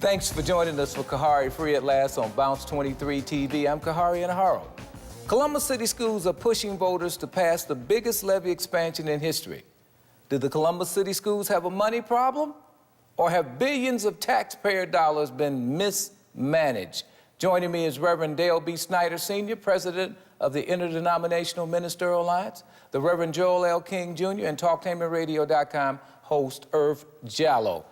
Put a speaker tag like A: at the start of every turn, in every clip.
A: Thanks for joining us for Khari Free at Last on Bounce 23 TV. I'm Khari Anaharo. Columbus City Schools are pushing voters to pass the biggest levy expansion in history. Do the Columbus City Schools have a money problem? Or have billions of taxpayer dollars been mismanaged? Joining me is Reverend Dale B. Snyder, Sr., President of the Interdenominational Ministerial Alliance, the Reverend Joel L. King, Jr., and TalkTamerRadio.com host Irv Jallow.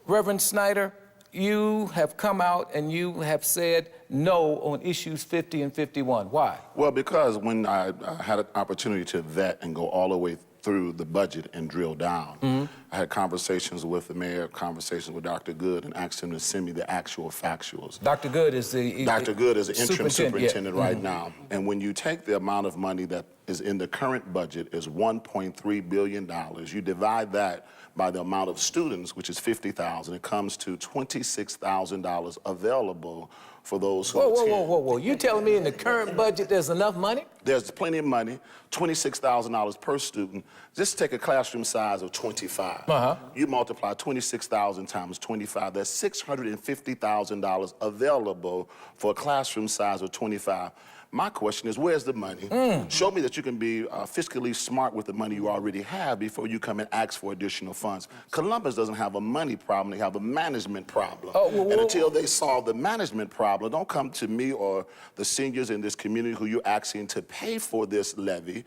A: Reverend Snyder, you have come out and you have said no on issues 50 and 51. Why?
B: Well, because when I had an opportunity to vet and go all the way through the budget and drill down, I had conversations with the mayor, conversations with Dr. Good, and asked him to send me the actual factuals.
A: Dr. Good is the...
B: Dr. Good is the interim superintendent
A: yeah.
B: right now. And when you take the amount of money that is in the current budget is $1.3 billion, you divide that by the amount of students, which is 50,000, it comes to $26,000 available for those who attend.
A: Whoa. You telling me in the current budget there's enough money?
B: There's plenty of money, $26,000 per student. Just take a classroom size of 25. You multiply 26,000 times 25, that's $650,000 available for a classroom size of 25. My question is, where's the money? Show me that you can be fiscally smart with the money you already have before you come and ask for additional funds. Columbus doesn't have a money problem, they have a management problem. And until they solve the management problem, don't come to me or the seniors in this community who you're asking to pay for this levy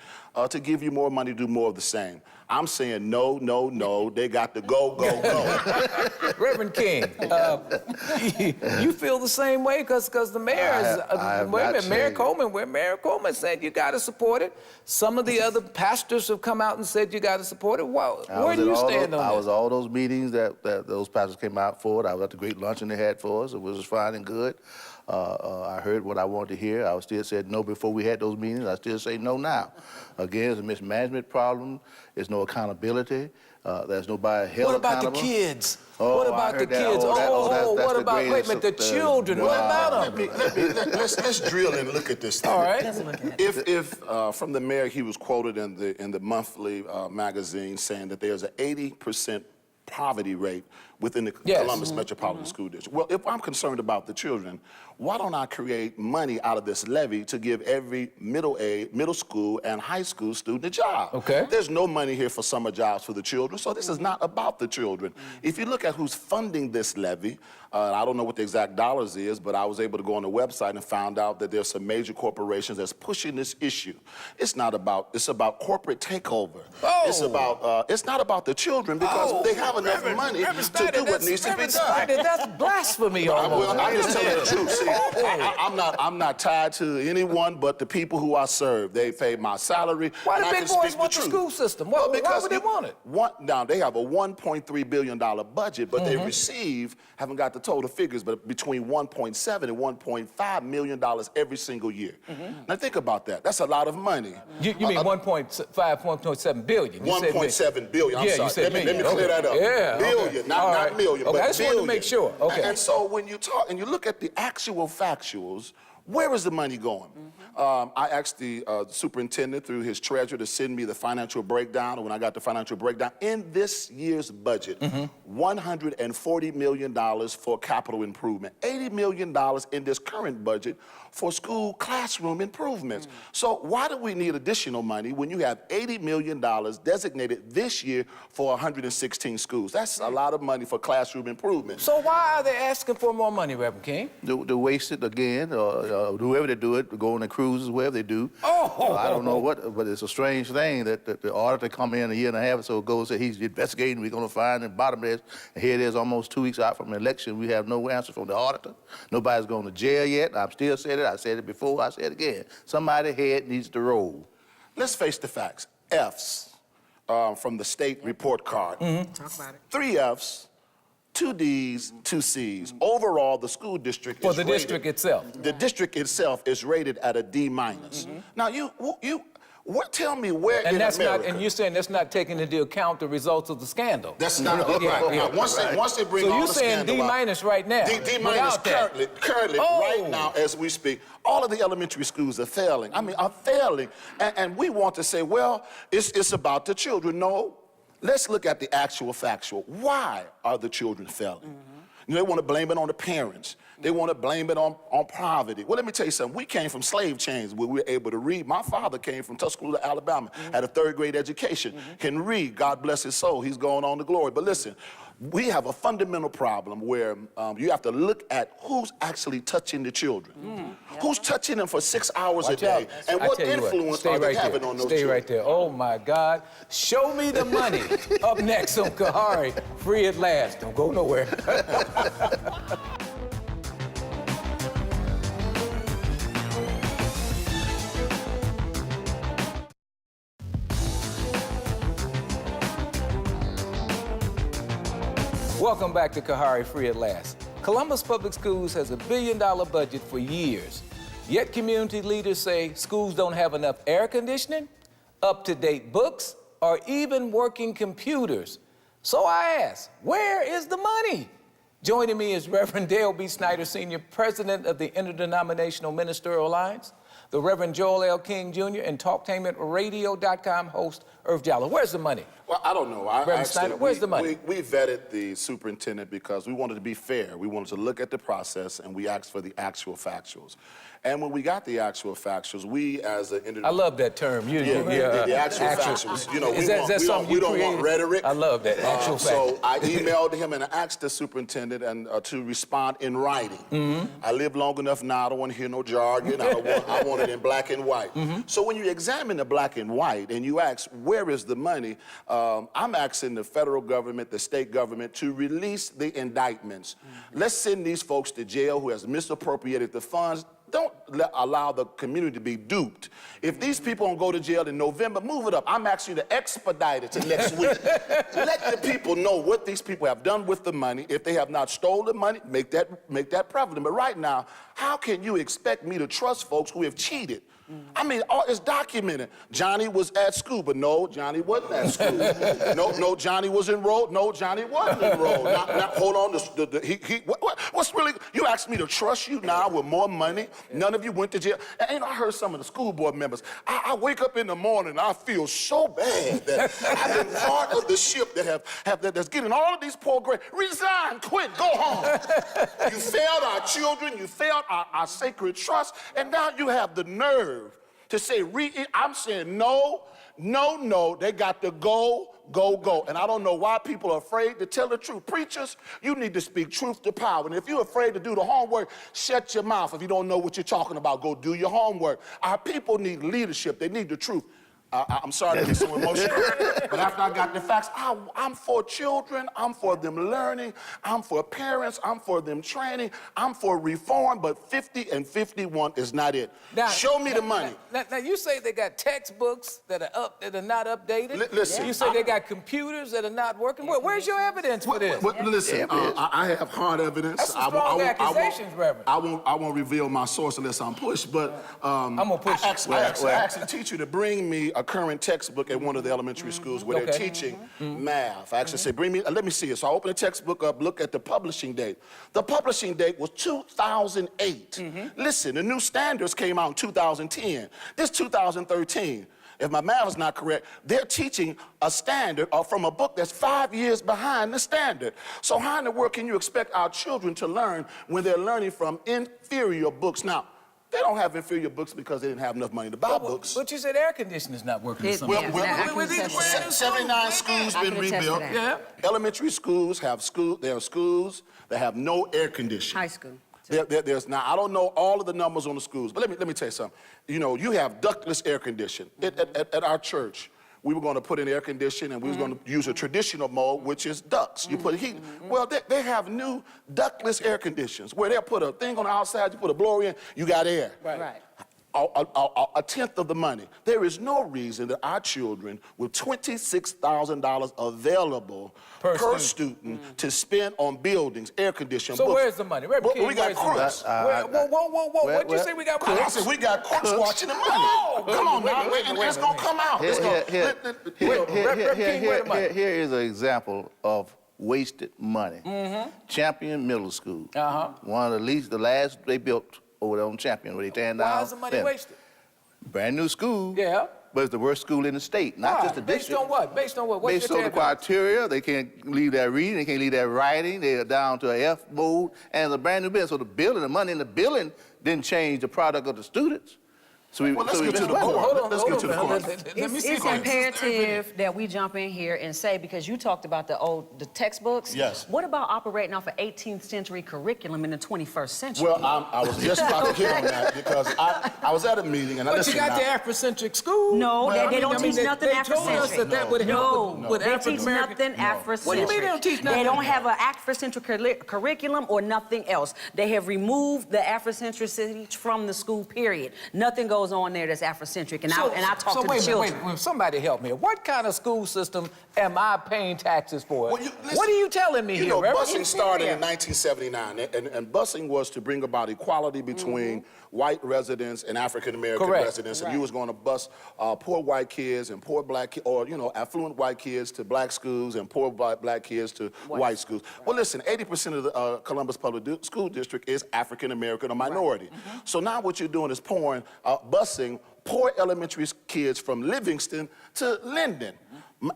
B: to give you more money to do more of the same. I'm saying no, no, no, they got to go.
A: Reverend King, you feel the same way? Because the mayor is, Mayor Coleman said you got to support it. Some of the other pastors have come out and said you got to support it. Where do you stand on that?
C: I was at all those meetings that those pastors came out for. I was at the great luncheon they had for us. It was fine and good. I heard what I wanted to hear. I still said no before we had those meetings. I still say no now. Again, it's a mismanagement problem. There's no accountability. There's nobody held accountable.
A: What about the kids?
C: Oh,
A: what about the kids? What about, wait a minute, the children? What about them?
B: Let's drill and look at this thing.
A: All right.
B: If from the mayor, he was quoted in the monthly magazine saying that there's an 80% poverty rate within the Columbus Metropolitan School District. Well, if I'm concerned about the children, why don't I create money out of this levy to give every middle school and high school student a job?
A: Okay.
B: There's no money here for summer jobs for the children, so this is not about the children. If you look at who's funding this levy, I don't know what the exact dollars is, but I was able to go on the website and found out that there's some major corporations that's pushing this issue. It's about corporate takeover. It's not about the children because they have enough money to do what needs to be done.
A: That's blasphemy almost.
B: I'm just telling the truth. See, I'm not tied to anyone but the people who I serve. They pay my salary.
A: Why do big boys want the school system? Why would they want it?
B: Now, they have a $1.3 billion budget, but they receive, haven't got the total figures, but between $1.7 and $1.5 million every single year. Now, think about that. That's a lot of money.
A: You mean 1.5, 1.7 billion?
B: 1.7 billion. I'm sorry.
A: You said
B: let me clear that up.
A: Yeah.
B: Billion, not million, but
A: I just wanted to make sure. Okay.
B: And so when you talk and you look at the actual factuals, where is the money going? I asked the superintendent through his treasurer to send me the financial breakdown, and when I got the financial breakdown, in this year's budget, $140 million for capital improvement, $80 million in this current budget for school classroom improvements. So why do we need additional money when you have $80 million designated this year for 116 schools? That's a lot of money for classroom improvement.
A: So why are they asking for more money, Reverend King?
C: To waste it again, or whoever they do it, go on the cruises, wherever they do. I don't know what, but it's a strange thing that the auditor come in a year and a half or so ago and said he's investigating, we're going to find the bottom of this. And here it is almost 2 weeks out from the election. We have no answer from the auditor. Nobody's going to jail yet. I'm still saying it. I said it before, I said it again. Somebody's head needs to roll.
B: Let's face the facts. F's from the state report card.
D: Talk about it.
B: 3 F's, 2 D's, 2 C's. Overall, the school district
A: For the district itself.
B: The district itself is rated at a D minus. Now, tell me where in America.
A: And you're saying that's not taking into account the results of the scandal.
B: That's not right. Once they bring all the scandal
A: So you're saying D minus right now?
B: D minus currently right now as we speak. All of the elementary schools are failing. Are failing. And we want to say, well, it's about the children. No. Let's look at the actual factual. Why are the children failing? You know, they want to blame it on the parents. They want to blame it on poverty. Well, let me tell you something. We came from slave chains where we were able to read. My father came from Tuscaloosa, Alabama, had a third-grade education, can read. God bless his soul. He's going on to glory. But listen, we have a fundamental problem where you have to look at who's actually touching the children. Who's touching them for 6 hours a day? And what influence are they having on those children?
A: Stay right there. Oh, my God. Show me the money. Up next on Khari, free at last. Don't go nowhere. Welcome back to Khari, free at last. Columbus Public Schools has a $1 billion budget for years. Yet community leaders say schools don't have enough air conditioning, up-to-date books, or even working computers. So I ask, where is the money? Joining me is Reverend Dale B. Snyder, Sr., President of the Interdenominational Ministerial Alliance, the Reverend Joel L. King, Jr., and TalkTainmentRadio.com host Irv Jallow. Where's the money?
B: Well, I don't know.
A: Reverend Snyder, where's the money?
B: We vetted the superintendent because we wanted to be fair. We wanted to look at the process, and we asked for the actual factuals. And when we got the actual factuals, we as an
A: I love that term.
B: The actual factuals. You know, we don't want rhetoric.
A: I love that, actual factuals.
B: So I emailed him and I asked the superintendent to respond in writing. I live long enough now, I don't want to hear no jargon. I want it in black and white. So when you examine the black and white and you ask, where is the money? I'm asking the federal government, the state government to release the indictments. Let's send these folks to jail who has misappropriated the funds. Don't allow the community to be duped. If these people don't go to jail in November, move it up. I'm asking you to expedite it to next week. Let the people know what these people have done with the money. If they have not stolen the money, make that prevalent. But right now, how can you expect me to trust folks who have cheated? I mean, it's documented. Johnny was at school, but no, Johnny wasn't at school. No, Johnny was enrolled. No, Johnny wasn't enrolled. Now, hold on. What's really? You asked me to trust you now with more money. None of you went to jail. And you know, I heard some of the school board members. I wake up in the morning and I feel so bad that I've been part of the ship that's getting all of these poor grades. Resign, quit, go home. You failed our children. You failed our sacred trust, and now you have the nerve to say, I'm saying no, they got to go. And I don't know why people are afraid to tell the truth. Preachers, you need to speak truth to power. And if you're afraid to do the homework, shut your mouth. If you don't know what you're talking about, go do your homework. Our people need leadership. They need the truth. I'm sorry to be so emotional, but after I got the facts, I'm for children, I'm for them learning, I'm for parents, I'm for them training, I'm for reform, but 50 and 51 is not it. Now, show me the money.
A: Now, you say they got textbooks that are not updated.
B: Listen,
A: you say they got computers that are not working. Where's your evidence for this?
B: Listen, I have hard evidence.
A: That's some strong accusations, Reverend.
B: I won't reveal my source unless I'm pushed, but
A: I'm gonna push
B: I asked the teacher to bring me a current textbook at one of the elementary schools where they're teaching math. I actually said, let me see it. So I opened the textbook up, look at the publishing date. The publishing date was 2008. Listen, the new standards came out in 2010. This 2013. If my math is not correct, they're teaching a standard from a book that's 5 years behind the standard. So how in the world can you expect our children to learn when they're learning from inferior books? Now, they don't have inferior books because they didn't have enough money to buy books.
A: But you said air conditioning is not working in some
B: Well, 79 schools been rebuilt. Elementary schools have schools that have no air conditioning.
D: High school.
B: There's now, I don't know all of the numbers on the schools, but let me tell you something. You know, you have ductless air conditioning. At our church, we were going to put in air conditioning and we was going to use a traditional mode, which is ducts. You put heat. Well, they have new ductless air conditioners where they'll put a thing on the outside, you put a blower in, you got air.
D: Right.
B: A tenth of the money. There is no reason that our children with $26,000 available per student to spend on buildings, air conditioning.
A: So
B: books.
A: where's the money?
B: We got crooks.
A: Whoa. What'd you say we got crooks?
B: I said we got crooks watching the money. Come on now, and it's gonna come out.
C: Here is an example of wasted money. Champion Middle School. One of the last they built over there on Champion, where they tearing down.
A: Why is the money wasted?
C: Brand new school. but it's the worst school in the state, not just the district.
A: Based on what? Based on what? What's
C: Based
A: your
C: on the
A: tagline?
C: criteria, they can't leave their reading, they can't leave their writing, they're down to an F mode, and it's a brand new building. So the building, the money in the building didn't change the product of the students. So
B: let's get to the core. Let's get to the core.
D: It's imperative that we jump in here and say, because you talked about the textbooks.
B: Yes.
D: What about operating off an 18th century curriculum in the 21st century?
B: Well, I was just about to hit on that because I was at a meeting and I
A: But
B: listened.
A: you got the Afrocentric school.
D: No, they don't teach nothing
A: They told us
D: Afrocentric.
A: that would help with
D: They teach
A: African-American.
D: nothing Afrocentric.
A: What do you mean they don't teach nothing?
D: They don't have an Afrocentric curriculum or nothing else. They have removed the Afrocentricity from the school, period. Nothing goes on there that's Afrocentric. And I talk to the children.
A: Wait, somebody help me. What kind of school system am I paying taxes for?
B: Well, listen,
A: what are you telling me
B: you
A: here,
B: know,
A: Reverend?
B: busing started in 1979, and busing was to bring about equality between white residents and African-American residents. And you was going to bus poor white kids and poor black kids, or, you know, affluent white kids to black schools and poor black kids to white schools. Well, listen, 80% of the Columbus Public School District is African-American or minority. So now what you're doing is busing poor elementary kids from Livingston to Linden.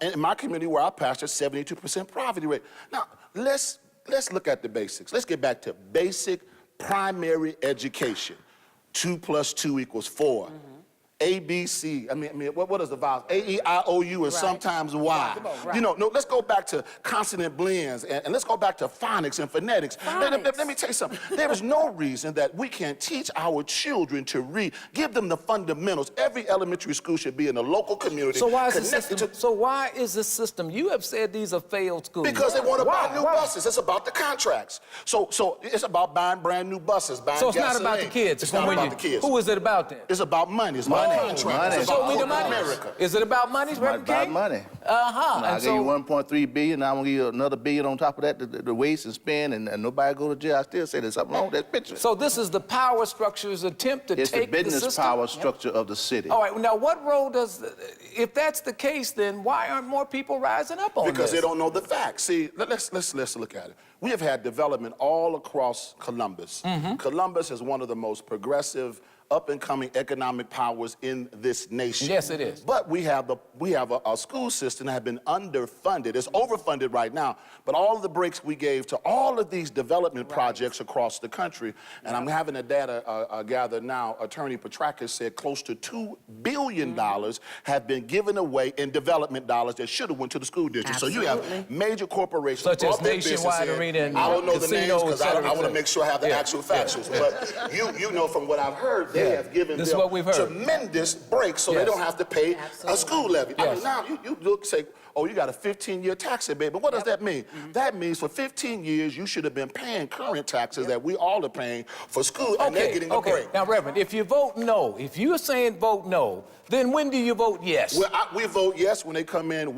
B: In my community where I pastor, 72% poverty rate. Now, let's look at the basics. Let's get back to basic primary education. 2 + 2 = 4. A, B, C, what is the vowels? A, E, I, O, U, and sometimes Y. You know, no, let's go back to consonant blends, and let's go back to phonics and phonetics. Let me tell you something. There is no reason that we can't teach our children to read, give them the fundamentals. Every elementary school should be in a local community.
A: So why is the system? You have said these are failed schools.
B: Because they want to buy new buses. It's about the contracts. So it's about buying brand new buses, buying
A: So it's
B: gasoline.
A: not about the kids.
B: It's not about the kids.
A: Who is it about then?
B: It's about money. It's about contracts. It's
A: Show
B: about
A: me the money.
B: America.
A: Is it about money,
C: It's
A: Reverend
C: about
A: King?
C: money. I gave you 1.3 billion. Now I'm gonna give you another billion on top of that to waste and spend, and nobody go to jail. I still say there's something wrong with that picture.
A: So this is the power structure's attempt to
C: It's
A: take
C: the business
A: system?
C: power structure of the city.
A: All right, now what role does, if that's the case, then why aren't more people rising up on this?
B: Because they don't know the facts. See, let's look at it. We have had development all across Columbus. Columbus is one of the most progressive, up-and-coming economic powers in this nation.
A: Yes, it is.
B: But we have a school system that has been underfunded. It's overfunded right now. But all of the breaks we gave to all of these development projects across the country, and I'm having the data gathered now, Attorney Petrakis said close to $2 billion have been given away in development dollars that should have went to the school district.
D: Absolutely.
B: So you have major corporations.
A: Such as
B: brought their business
A: Nationwide
B: in.
A: Arena and
B: I don't know the names
A: casino,
B: because
A: et
B: I
A: cetera,
B: want to make sure I have the actual factuals. But you know from what I've heard, they have given
A: This is
B: them
A: what we've heard.
B: tremendous breaks so they don't have to pay a school levy. I mean, now you look, say, oh, you got a 15-year tax rebate, but what does that mean? That means for 15 years, you should have been paying current taxes that we all are paying for school, and they're getting a break.
A: Now, Reverend, if you vote no, if you're saying vote no, then when do you vote yes?
B: Well, we vote yes when they come in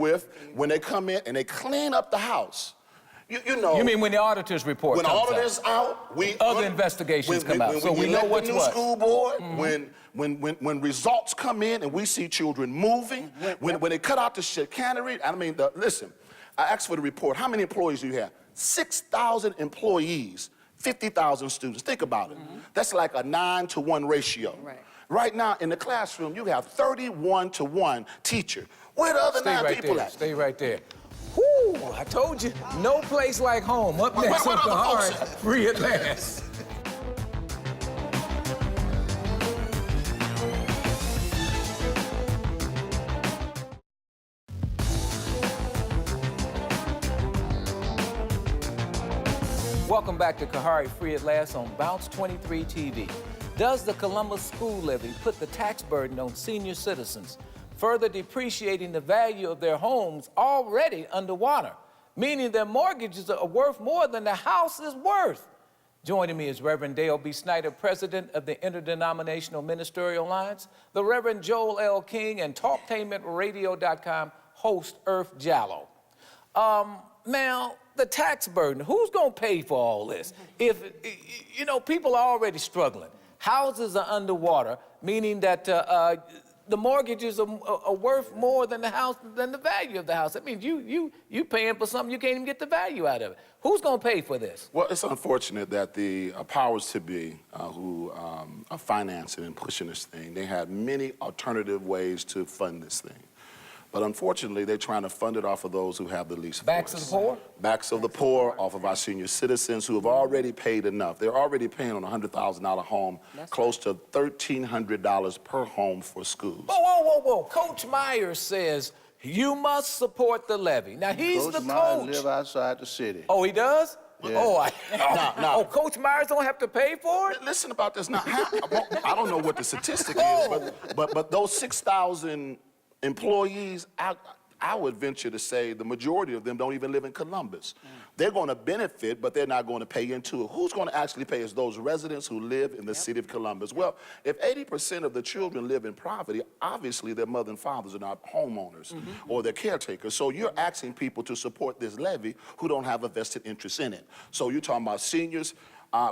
B: and they clean up the house. You know.
A: You mean when the auditor's report
B: when
A: comes
B: auditors out,
A: other investigations come out, so we know what's
B: the new school board, when results come in and we see children moving, when they cut out the chicanery. I mean, listen, I asked for the report. How many employees do you have? 6,000 employees, 50,000 students. Think about it. That's like a 9-to-1 ratio. Right now in the classroom, you have 31-to-1 teacher. Where the other 9 people at?
A: Stay right there. Whoo, I told you, no place like home. Up next on Khari, free at last. Welcome back to Khari, free at last on Bounce 23 TV. Does the Columbus school levy put the tax burden on senior citizens, further depreciating the value of their homes already underwater, meaning their mortgages are worth more than the house is worth? Joining me is Reverend Dale B. Snyder, president of the Interdenominational Ministerial Alliance, the Reverend Joel L. King, and TalkTainmentRadio.com host Earth Jallow. Now, the tax burden, who's going to pay for all this? If, you know, people are already struggling. Houses are underwater, meaning that the mortgages are worth more than the house, than the value of the house. That means you paying for something you can't even get the value out of it. Who's going to pay for this?
B: Well, it's unfortunate that the powers to be who are financing and pushing this thing, they had many alternative ways to fund this thing. But unfortunately, they're trying to fund it off of those who have the least
A: Backs of the poor?
B: Backs of the poor, off of our senior citizens who have already paid enough. They're already paying on a $100,000 home, close to $1,300 per home for schools.
A: Whoa. Coach Myers says you must support the levy. Now, he's the coach.
C: Live outside the city.
A: Oh, he does?
C: Yeah.
A: Oh, Coach Myers don't have to pay for it?
B: Listen about this. Now, I don't know what the statistic is, but those 6,000 employees, I would venture to say the majority of them don't even live in Columbus. They're going to benefit, but they're not going to pay into it. Who's going to actually pay is those residents who live in the city of Columbus. Well, if 80% of the children live in poverty, obviously their mother and fathers are not homeowners or they're caretakers. So you're asking people to support this levy who don't have a vested interest in it. So you're talking about seniors.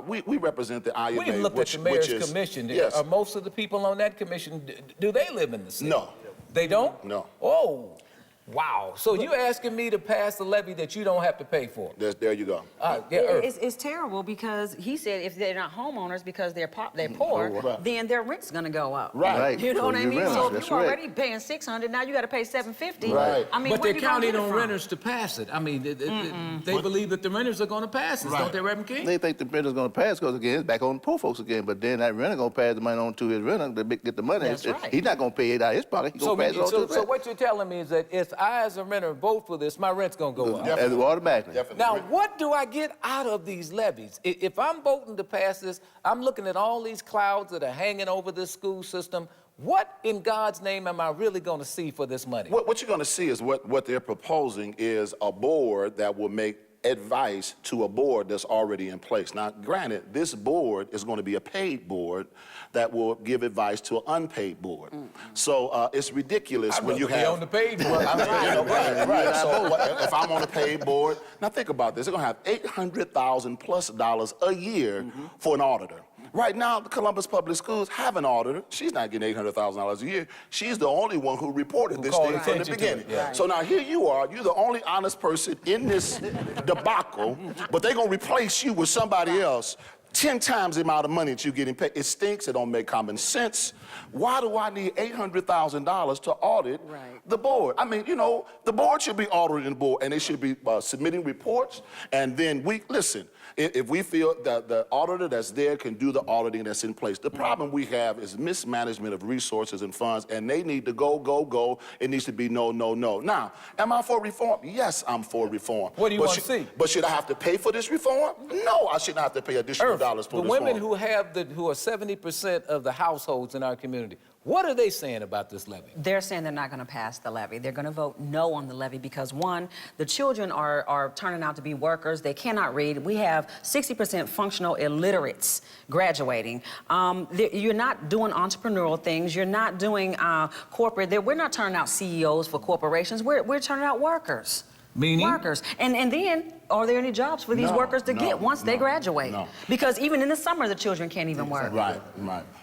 B: We represent the IMA,
A: We've looked at the mayor's commission.
B: Yes.
A: Are most of the people on that commission, do they live in the city?
B: No.
A: They don't?
B: No.
A: Oh, wow. So you're asking me to pass a levy that you don't have to pay for?
B: There you go.
D: It's terrible because he said if they're not homeowners because they're poor, then their rent's going to go up.
B: Right.
D: You know what I mean? So if you're
C: right.
D: already paying $600, now you got to pay $750.
B: Right.
D: I mean,
A: But
D: where
A: they're
D: you gonna
A: counting
D: get it
A: on
D: from?
A: renters to pass it. I mean, they believe that the renters are going to pass this, don't they, Reverend King?
C: They think the renter's going to pass because, again, it's back on the poor folks again. But then that renter going to pass the money on to his renter to get the money.
D: That's right.
C: He's not going to pay it out of his pocket. He's going to pass it on to the
A: So
C: renter.
A: what you're telling me is that if I, as a renter, vote for this, my rent's going to go up.
C: Automatically.
B: Definitely.
A: Now, what do I get out of these levies? If I'm voting to pass this, I'm looking at all these clouds that are hanging over this school system. What in God's name am I really going to see for this money?
B: What you're going to see is what they're proposing is a board that will make advice to a board that's already in place. Now, granted, this board is going to be a paid board that will give advice to an unpaid board. So it's ridiculous when you have...
A: on the paid board.
B: Right. So if I'm on a paid board, now think about this. They're going to have $800,000+ a year for an auditor. Right now, the Columbus Public Schools have an auditor. She's not getting $800,000 a year. She's the only one who reported this thing from the beginning. So now here you are. You're the only honest person in this debacle, but they're going to replace you with somebody else 10 times the amount of money that you're getting paid. It stinks. It don't make common sense. Why do I need $800,000 to audit the board? I mean, you know, the board should be auditing the board, and they should be submitting reports. And then listen, if we feel that the auditor that's there can do the auditing that's in place. The problem we have is mismanagement of resources and funds, and they need to go. It needs to be no. Now, am I for reform? Yes, I'm for reform.
A: What do you want to see?
B: But should I have to pay for this reform? No, I shouldn't have to pay additional dollars for
A: the
B: this
A: women
B: reform.
A: who are 70% of the households in our community, what are they saying about this levy?
D: They're saying they're not going to pass the levy. They're going to vote no on the levy because, one, the children are turning out to be workers. They cannot read. We have 60% functional illiterates graduating. You're not doing entrepreneurial things. You're not doing corporate. We're not turning out CEOs for corporations. We're turning out workers.
A: Meaning?
D: Workers. And then, are there any jobs for these workers to get once they graduate?
B: No.
D: Because even in the summer, the children can't even work.
B: Right.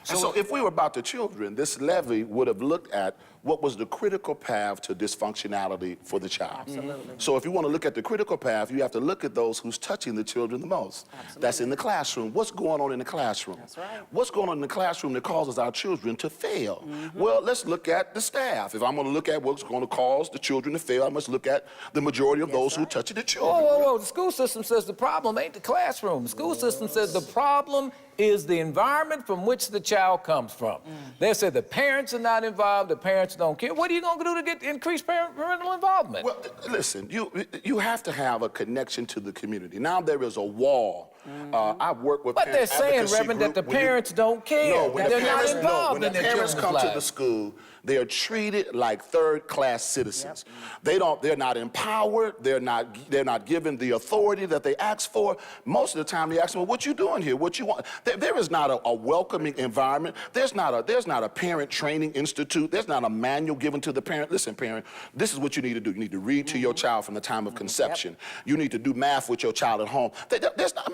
B: So if we were about the children, this levy would have looked at what was the critical path to dysfunctionality for the child.
D: Absolutely.
B: So if you want to look at the critical path, you have to look at those who's touching the children the most.
D: Absolutely.
B: That's in the classroom. What's going on in the classroom?
D: That's right.
B: What's going on in the classroom that causes our children to fail? Well, let's look at the staff. If I'm going to look at what's going to cause the children to fail, I must look at the majority of those who touch the children.
A: Whoa. The school system says the problem ain't the classroom. The school system says the problem is the environment from which the child comes from. They say the parents are not involved, the parents don't care. What are you going to do to get increased parental involvement?
B: Well, listen, you have to have a connection to the community. Now there is a wall. I work with
A: But they're saying, Reverend, that the parents don't care.
B: When
A: They're
B: the
A: not
B: parents,
A: involved
B: when
A: in
B: the
A: their
B: parents
A: children's
B: come to the
A: lives.
B: school, they are treated like third-class citizens. They're not empowered. They're not given the authority that they ask for. Most of the time, they ask them, well, "What you doing here? What you want?" There is not a welcoming environment. There's not a parent training institute. There's not a manual given to the parent. Listen, parent, this is what you need to do. You need to read to your child from the time of conception. You need to do math with your child at home. There's not,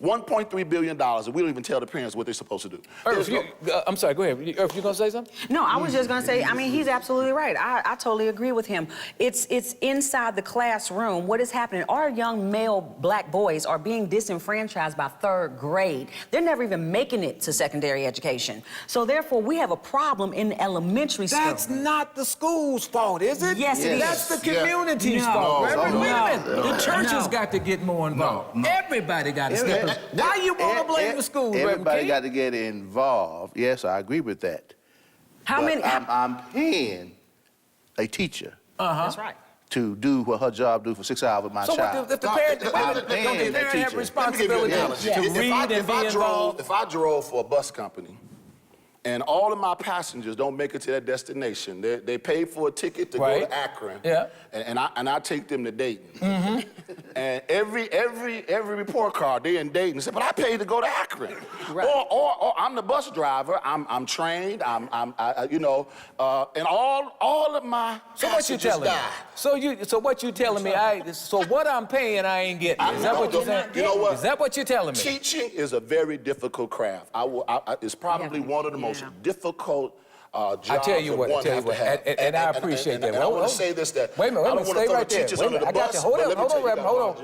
B: $1.3 billion, and we don't even tell the parents what they're supposed to do.
A: I'm sorry, go ahead. Irv, you gonna say something?
D: No, I was just gonna say, I mean, he's absolutely right. I totally agree with him. It's inside the classroom. What is happening? Our young male black boys are being disenfranchised by 3rd grade. They're never even making it to secondary education. So therefore, we have a problem in elementary school.
A: That's not the school's fault, is it?
D: Yes, it is.
A: That's the community's fault. Wait a minute. The church has got to get more involved. Everybody got to step up. Why you want to blame the school, Reverend
C: Everybody
A: King?
C: got to get involved. Yes, I agree with that.
D: How
C: But
D: many?
C: I'm paying a teacher
D: That's right.
C: to do what her job do for 6 hours with my
A: So
C: child.
A: if the parent, don't
C: I'm
A: the
C: paying that
A: parent have
C: teacher.
A: responsibility to read and be involved?
B: If I drove for a bus company, and all of my passengers don't make it to their destination, they pay for a ticket to go to Akron, and I take them to Dayton. And every report card, they in Dayton say, but I paid to go to Akron.
D: Right.
B: Or I'm the bus driver, I'm trained, you know, and all of my
A: So what you
B: passengers
A: telling me?
B: die.
A: So what you telling me? So what I'm paying, I ain't getting. Is that what you're saying?
B: You know what?
A: Is that what you're telling me?
B: Teaching is a very difficult craft. It's probably one of the most difficult jobs
A: I tell you what, and I appreciate that.
B: And I want to say this, that
A: wait a minute,
B: I don't want to
A: stay
B: throw
A: right
B: the
A: there.
B: teachers
A: Wait a
B: under
A: minute,
B: the
A: I got
B: bus.
A: you. Hold
B: but
A: on,
B: let me tell you,
A: hold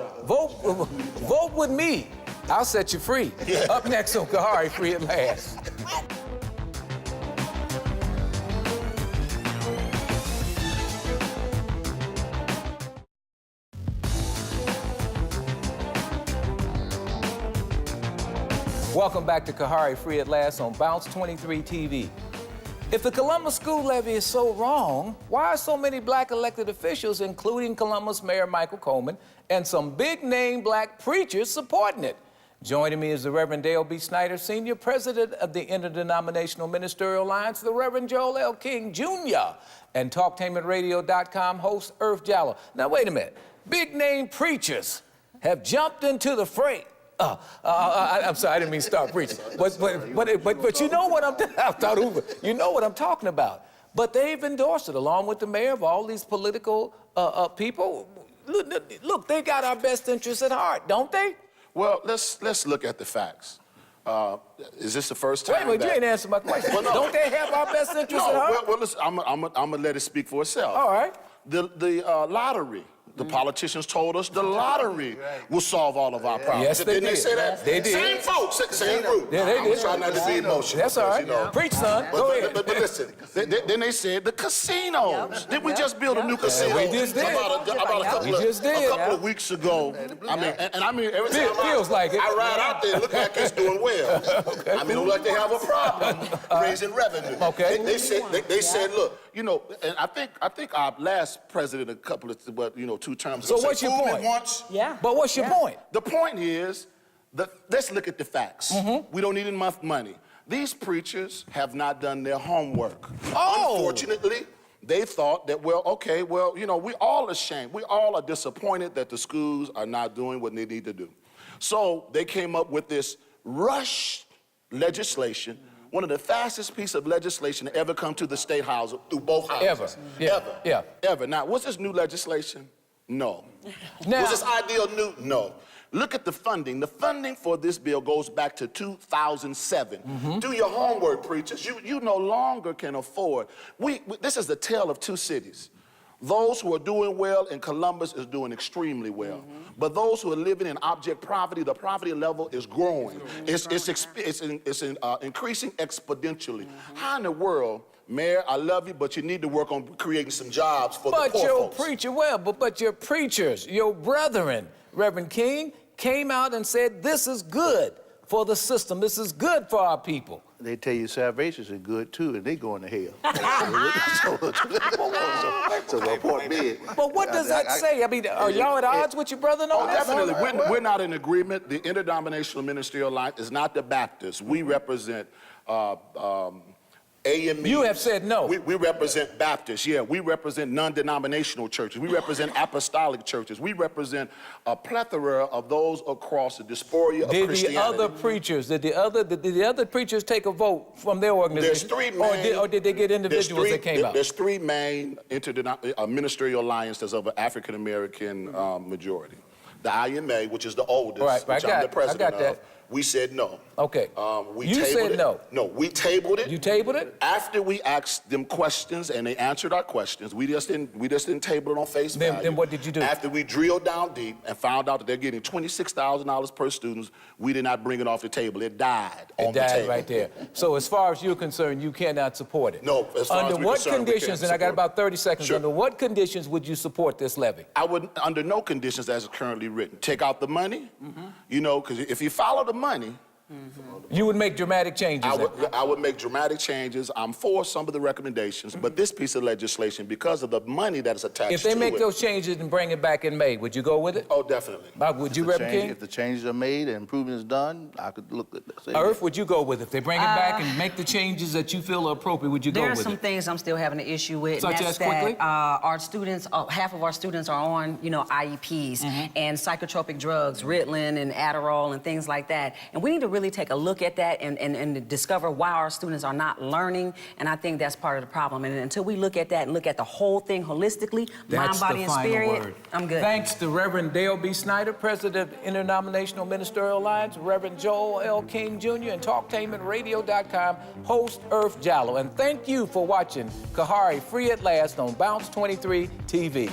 A: on. Vote with me. I'll set you free. Up next on Khari, Free at Last. Welcome back to Khari, Free at Last on Bounce 23 TV. If the Columbus school levy is so wrong, why are so many black elected officials, including Columbus Mayor Michael Coleman and some big-name black preachers, supporting it? Joining me is the Reverend Dale B. Snyder, Sr., President of the Interdenominational Ministerial Alliance, the Reverend Joel L. King, Jr., and TalkTainmentRadio.com host Irv Jallow. Now, wait a minute. Big-name preachers have jumped into the fray. I'm sorry, I didn't mean to start preaching. But you know what you know what I'm talking about. But they've endorsed it along with the mayor of all these political people. Look, they got our best interests at heart, don't they?
B: Well, let's look at the facts. Is this the first time?
A: Wait, you ain't answered my question. Well, no. Don't they have our best interests at heart?
B: Well, listen, I'm gonna let it speak for itself.
A: All right.
B: The lottery. The politicians told us the lottery will solve all of our problems.
A: Yes, they did.
B: Didn't they say that?
A: They did.
B: Same folks, same group.
A: Yeah, they did.
B: I'm trying not to be emotional.
A: That's all right.
B: You know.
A: Preach, son. Go ahead.
B: But listen, then they said the casinos. Did we just build a new casino?
A: We just did.
B: About a couple of weeks ago. I mean, every time
A: feels like it.
B: I ride out there, it look like it's doing well.
A: Okay.
B: I mean, it look like they have a problem raising revenue.
A: Okay.
B: They said, look, you know, and I think our last president, a couple of, 2 terms ago.
A: So what's your point? But what's your point?
B: The point is, let's look at the facts. We don't need enough money. These preachers have not done their homework.
A: Oh.
B: Unfortunately, they thought that, we all ashamed. We all are disappointed that the schools are not doing what they need to do. So they came up with this rush legislation, one of the fastest pieces of legislation to ever come to the State House through both houses. Ever. Now, was this new legislation? No.
A: Now,
B: was this ideal new? No. Look at the funding. The funding for this bill goes back to 2007. Do your homework, preachers. You no longer can afford. This is the tale of 2 cities. Those who are doing well in Columbus is doing extremely well. But those who are living in object poverty, the poverty level is growing. It's increasing exponentially. How in the world, Mayor, I love you, but you need to work on creating some jobs for the poor folks.
A: But your preachers, your brethren, Reverend King, came out and said, this is good for the system. This is good for our people.
C: They tell you salvation is good too, and they going to hell.
A: But what does that say? I mean, are y'all at odds with your brother?
B: Oh, definitely. We're not in agreement. The Interdenominational Ministerial Alliance is not the Baptists. We represent AME.
A: You have said no.
B: We represent Baptists, yeah. We represent non-denominational churches. We represent apostolic churches. We represent a plethora of those across the diaspora of Christianity.
A: Did the other preachers take a vote from their organization?
B: There's 3 main...
A: Or did they get individuals that came out?
B: There's 3 main ministerial alliances of an African-American majority. the IMA, which is the oldest, which I'm the president of, we said no.
A: Okay. You said no.
B: No, we tabled it.
A: You tabled it?
B: After we asked them questions and they answered our questions, we just didn't table it on face value.
A: Then what did you do?
B: After we drilled down deep and found out that they're getting $26,000 per student, we did not bring it off the table. It died on the table.
A: It died right there. So as far as you're concerned, you cannot support it.
B: No, as far as we're concerned,
A: under what conditions, and I got about 30 seconds,
B: Sure.
A: under what conditions would you support this levy?
B: I would, under no conditions as it's currently written. Take out the money, you know, because if you follow the money,
A: you would make dramatic changes.
B: I would make dramatic changes. I'm for some of the recommendations, but this piece of legislation, because of the money that is attached to it.
A: If they make those changes and bring it back in May, would you go with it?
B: Oh, definitely.
A: Would you, Reverend King?
C: If the changes are made and improvement is done, I could look at that.
A: Earth, would you go with it? If they bring it back and make the changes that you feel are appropriate, would you go with it?
D: There are some things I'm still having an issue with.
A: Such as quickly?
D: Our students, half of our students are on, you know, IEPs and psychotropic drugs, Ritalin and Adderall and things like that. And we need to really take a look at that and discover why our students are not learning. And I think that's part of the problem. And until we look at that and look at the whole thing holistically, mind, body, and spirit, I'm good.
A: Thanks to Reverend Dale B. Snyder, President of Interdenominational Ministerial Alliance, Reverend Joel L. King Jr., and TalkTainmentRadio.com host Earth Jallow. And thank you for watching Khari Free at Last on Bounce 23 TV.